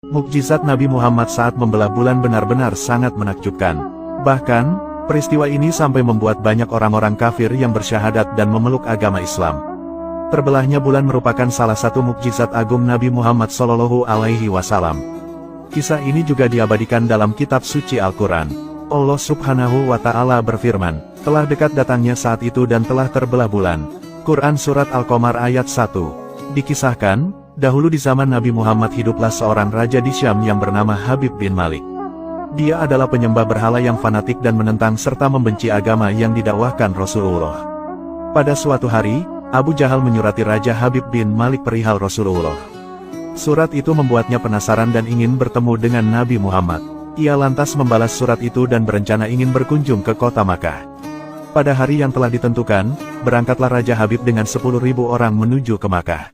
Mukjizat Nabi Muhammad saat membelah bulan benar-benar sangat menakjubkan. Bahkan, peristiwa ini sampai membuat banyak orang-orang kafir yang bersyahadat dan memeluk agama Islam. Terbelahnya bulan merupakan salah satu mukjizat agung Nabi Muhammad SAW. Kisah ini juga diabadikan dalam kitab suci Al-Quran. Allah Subhanahu wa Ta'ala berfirman, "Telah dekat datangnya saat itu dan telah terbelah bulan." Quran Surat Al-Qamar ayat 1. Dikisahkan, dahulu di zaman Nabi Muhammad hiduplah seorang raja di Syam yang bernama Habib bin Malik. Dia adalah penyembah berhala yang fanatik dan menentang serta membenci agama yang didakwahkan Rasulullah. Pada suatu hari, Abu Jahal menyurati Raja Habib bin Malik perihal Rasulullah. Surat itu membuatnya penasaran dan ingin bertemu dengan Nabi Muhammad. Ia lantas membalas surat itu dan berencana ingin berkunjung ke kota Makkah. Pada hari yang telah ditentukan, berangkatlah Raja Habib dengan 10.000 orang menuju ke Makkah.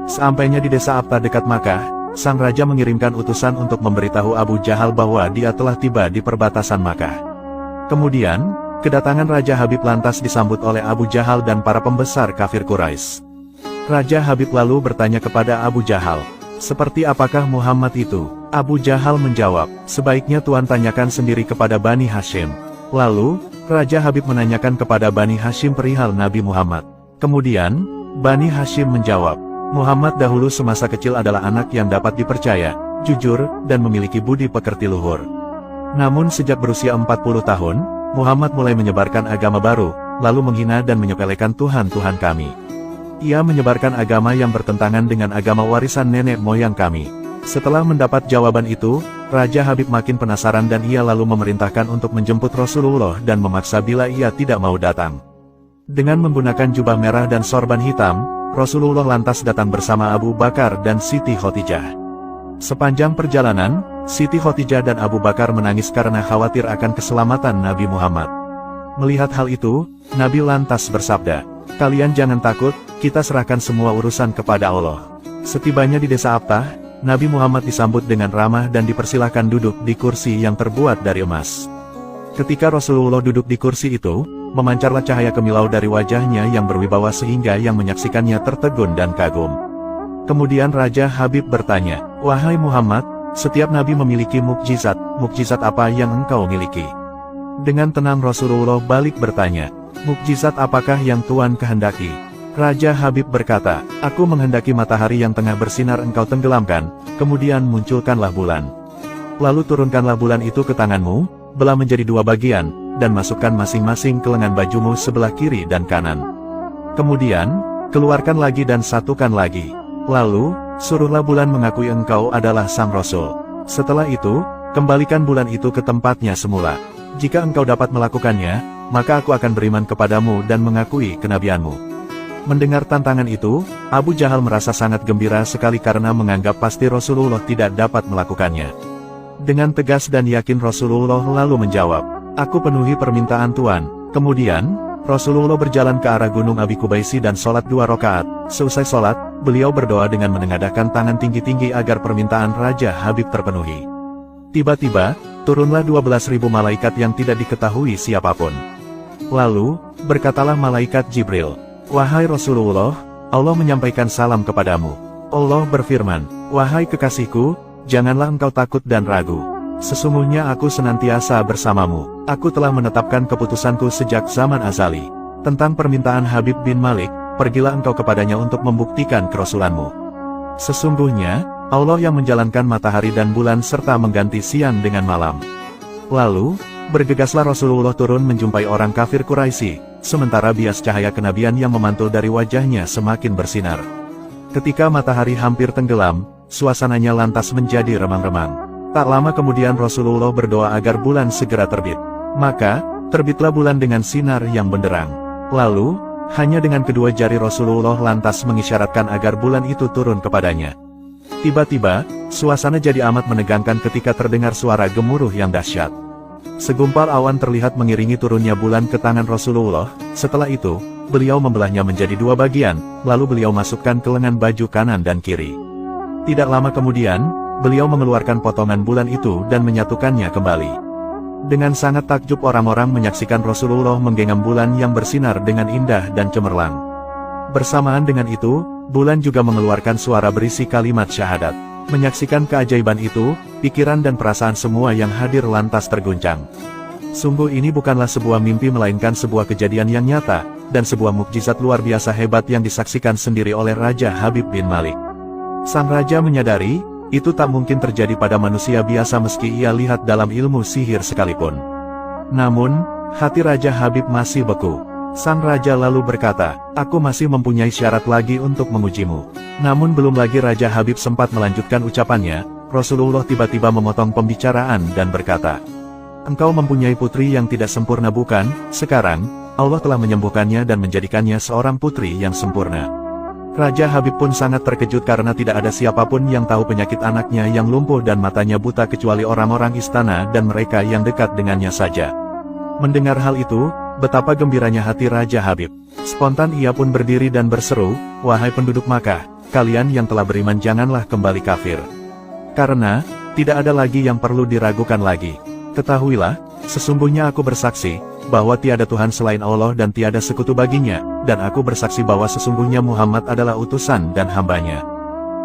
Sampainya di desa Abta dekat Makkah, sang raja mengirimkan utusan untuk memberitahu Abu Jahal bahwa dia telah tiba di perbatasan Makkah. Kemudian, kedatangan Raja Habib lantas disambut oleh Abu Jahal dan para pembesar kafir Quraisy. Raja Habib lalu bertanya kepada Abu Jahal, "Seperti apakah Muhammad itu?" Abu Jahal menjawab, "Sebaiknya Tuan tanyakan sendiri kepada Bani Hashim." Lalu, Raja Habib menanyakan kepada Bani Hashim perihal Nabi Muhammad. Kemudian, Bani Hashim menjawab, "Muhammad dahulu semasa kecil adalah anak yang dapat dipercaya, jujur, dan memiliki budi pekerti luhur. Namun sejak berusia 40 tahun, Muhammad mulai menyebarkan agama baru, lalu menghina dan menyepelekan Tuhan-Tuhan kami. Ia menyebarkan agama yang bertentangan dengan agama warisan nenek moyang kami." Setelah mendapat jawaban itu, Raja Habib makin penasaran dan ia lalu memerintahkan untuk menjemput Rasulullah dan memaksa bila ia tidak mau datang. Dengan menggunakan jubah merah dan sorban hitam, Rasulullah lantas datang bersama Abu Bakar dan Siti Khadijah. Sepanjang perjalanan, Siti Khadijah dan Abu Bakar menangis karena khawatir akan keselamatan Nabi Muhammad. Melihat hal itu, Nabi lantas bersabda, "Kalian jangan takut, kita serahkan semua urusan kepada Allah." Setibanya di desa Abtah, Nabi Muhammad disambut dengan ramah dan dipersilahkan duduk di kursi yang terbuat dari emas. Ketika Rasulullah duduk di kursi itu, memancarlah cahaya kemilau dari wajahnya yang berwibawa sehingga yang menyaksikannya tertegun dan kagum. Kemudian Raja Habib bertanya, "Wahai Muhammad, setiap nabi memiliki mukjizat, mukjizat apa yang engkau miliki?" Dengan tenang Rasulullah balik bertanya, "Mukjizat apakah yang Tuan kehendaki?" Raja Habib berkata, "Aku menghendaki matahari yang tengah bersinar engkau tenggelamkan, kemudian munculkanlah bulan. Lalu turunkanlah bulan itu ke tanganmu, belah menjadi 2 bagian, dan masukkan masing-masing ke lengan bajumu sebelah kiri dan kanan. Kemudian, keluarkan lagi dan satukan lagi. Lalu, suruhlah bulan mengakui engkau adalah sang Rasul. Setelah itu, kembalikan bulan itu ke tempatnya semula. Jika engkau dapat melakukannya, maka aku akan beriman kepadamu dan mengakui kenabianmu." Mendengar tantangan itu, Abu Jahal merasa sangat gembira sekali karena menganggap pasti Rasulullah tidak dapat melakukannya. Dengan tegas dan yakin Rasulullah lalu menjawab, "Aku penuhi permintaan Tuan." Kemudian, Rasulullah berjalan ke arah Gunung Abi Kubaisi dan sholat 2 rakaat. Seusai sholat, beliau berdoa dengan menengadahkan tangan tinggi-tinggi agar permintaan Raja Habib terpenuhi. Tiba-tiba, turunlah 12.000 malaikat yang tidak diketahui siapapun. Lalu, berkatalah malaikat Jibril, "Wahai Rasulullah, Allah menyampaikan salam kepadamu." Allah berfirman, "Wahai kekasihku, janganlah engkau takut dan ragu. Sesungguhnya aku senantiasa bersamamu. Aku telah menetapkan keputusanku sejak zaman azali. Tentang permintaan Habib bin Malik, pergilah engkau kepadanya untuk membuktikan kerasulanmu. Sesungguhnya, Allah yang menjalankan matahari dan bulan serta mengganti siang dengan malam." Lalu, bergegaslah Rasulullah turun menjumpai orang kafir Quraisy. Sementara bias cahaya kenabian yang memantul dari wajahnya semakin bersinar. Ketika matahari hampir tenggelam, suasananya lantas menjadi remang-remang. Tak lama kemudian Rasulullah berdoa agar bulan segera terbit. Maka, terbitlah bulan dengan sinar yang benderang. Lalu, hanya dengan kedua jari Rasulullah lantas mengisyaratkan agar bulan itu turun kepadanya. Tiba-tiba, suasana jadi amat menegangkan ketika terdengar suara gemuruh yang dahsyat. Segumpal awan terlihat mengiringi turunnya bulan ke tangan Rasulullah. Setelah itu, beliau membelahnya menjadi 2 bagian, lalu beliau masukkan ke lengan baju kanan dan kiri. Tidak lama kemudian, beliau mengeluarkan potongan bulan itu dan menyatukannya kembali. Dengan sangat takjub orang-orang menyaksikan Rasulullah menggenggam bulan yang bersinar dengan indah dan cemerlang. Bersamaan dengan itu, bulan juga mengeluarkan suara berisi kalimat syahadat. Menyaksikan keajaiban itu, pikiran dan perasaan semua yang hadir lantas terguncang. Sungguh ini bukanlah sebuah mimpi melainkan sebuah kejadian yang nyata, dan sebuah mukjizat luar biasa hebat yang disaksikan sendiri oleh Raja Habib bin Malik. Sang raja menyadari, itu tak mungkin terjadi pada manusia biasa meski ia lihat dalam ilmu sihir sekalipun. Namun, hati Raja Habib masih beku. Sang raja lalu berkata, "Aku masih mempunyai syarat lagi untuk mengujimu." Namun belum lagi Raja Habib sempat melanjutkan ucapannya, Rasulullah tiba-tiba memotong pembicaraan dan berkata, "Engkau mempunyai putri yang tidak sempurna bukan? Sekarang, Allah telah menyembuhkannya dan menjadikannya seorang putri yang sempurna." Raja Habib pun sangat terkejut karena tidak ada siapapun yang tahu penyakit anaknya yang lumpuh dan matanya buta kecuali orang-orang istana dan mereka yang dekat dengannya saja. Mendengar hal itu, betapa gembiranya hati Raja Habib. Spontan ia pun berdiri dan berseru, "Wahai penduduk Makkah, kalian yang telah beriman janganlah kembali kafir. Karena, tidak ada lagi yang perlu diragukan lagi. Ketahuilah, sesungguhnya aku bersaksi, bahwa tiada Tuhan selain Allah dan tiada sekutu baginya, dan aku bersaksi bahwa sesungguhnya Muhammad adalah utusan dan hambanya."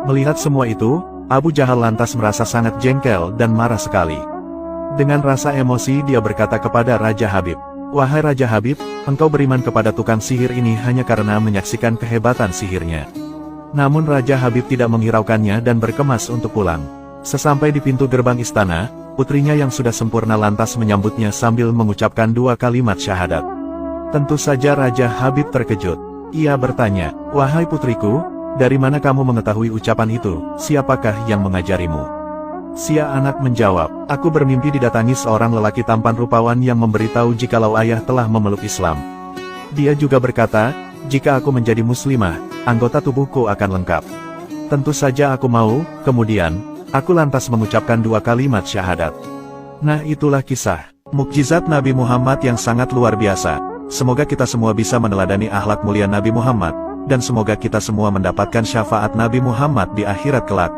Melihat semua itu, Abu Jahal lantas merasa sangat jengkel dan marah sekali. Dengan rasa emosi dia berkata kepada Raja Habib, "Wahai Raja Habib, engkau beriman kepada tukang sihir ini hanya karena menyaksikan kehebatan sihirnya." Namun Raja Habib tidak menghiraukannya dan berkemas untuk pulang. Sesampai di pintu gerbang istana, putrinya yang sudah sempurna lantas menyambutnya sambil mengucapkan 2 kalimat syahadat. Tentu saja Raja Habib terkejut. Ia bertanya, "Wahai putriku, dari mana kamu mengetahui ucapan itu? Siapakah yang mengajarimu?" Si anak menjawab, "Aku bermimpi didatangi seorang lelaki tampan rupawan yang memberitahu jikalau ayah telah memeluk Islam. Dia juga berkata, jika aku menjadi muslimah, anggota tubuhku akan lengkap. Tentu saja aku mau, kemudian, aku lantas mengucapkan 2 kalimat syahadat." Nah itulah kisah mukjizat Nabi Muhammad yang sangat luar biasa. Semoga kita semua bisa meneladani akhlak mulia Nabi Muhammad, dan semoga kita semua mendapatkan syafaat Nabi Muhammad di akhirat kelak.